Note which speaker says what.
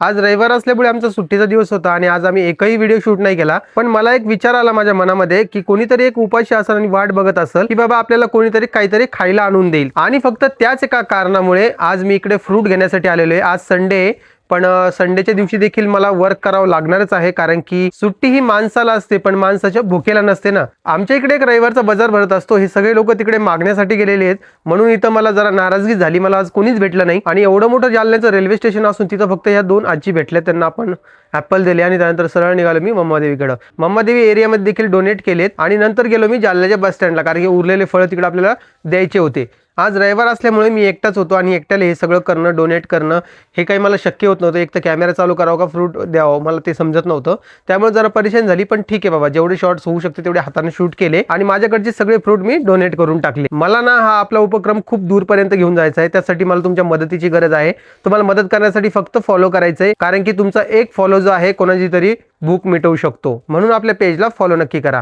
Speaker 1: आज रविवार असल्यामुळे आमचा सुट्टीचा दिवस होता आणि आज आम्ही एकही व्हिडिओ शूट नाही केला। पण मला एक विचार आला माझ्या मनामध्ये की कोणीतरी एक उपाशी असेल आणि वाट बघत असेल की बाबा आपल्याला कोणीतरी काहीतरी खायला आणून देईल, आणि फक्त त्याच एका कारणामुळे आज मी इकडे फ्रूट घेण्यासाठी आलेलो आहे। आज संडे, पण संडेच्या दिवशी देखील मला वर्क करावं लागणारच आहे, कारण की सुट्टी ही माणसाला असते पण माणसाच्या भुकेला नसते ना। आमच्या इकडे एक रविवारचा बाजार भरत असतो, हे सगळे लोक तिकडे मागण्यासाठी गेलेले आहेत, म्हणून इथं मला जरा नाराजगी झाली। मला आज कोणीच भेटलं नाही आणि एवढं मोठं जालन्याचं रेल्वे स्टेशन असून तिथं फक्त ह्या दोन आजी भेटल्या, त्यांना आपण ॲपल दिले आणि त्यानंतर सरळ निघालो मी मम्मादेवीकडे। मम्मादेवी एरियामध्ये देखील डोनेट केलेत आणि नंतर गेलो मी जालन्याच्या बस स्टँडला, कारण की उरलेले फळं तिकडे आपल्याला द्यायचे होते। आज रविवार असल्यामुळे मी एकटाच होतो आणि एकट्याला हे सगळं करणं, डोनेट करणं हे काही मला शक्य होत नव्हतं। एक तर कॅमेरा चालू करावं का फ्रूट द्यावं मला ते समजत नव्हतं, त्यामुळे जरा परेशान झाली। पण ठीक आहे बाबा, जेवढे शॉट्स होऊ शकते तेवढे हाताने शूट केले आणि माझ्याकडचे सगळे फ्रूट मी डोनेट करून टाकले। मला ना हा आपला उपक्रम खूप दूरपर्यंत घेऊन जायचा आहे, त्यासाठी मला तुमच्या मदतीची गरज आहे। तुम्हाला मदत करण्यासाठी फक्त फॉलो करायचं आहे, कारण की तुमचा एक फॉलो जो आहे कोणाची तरी भूक मिटवू शकतो, म्हणून आपल्या पेजला फॉलो नक्की करा।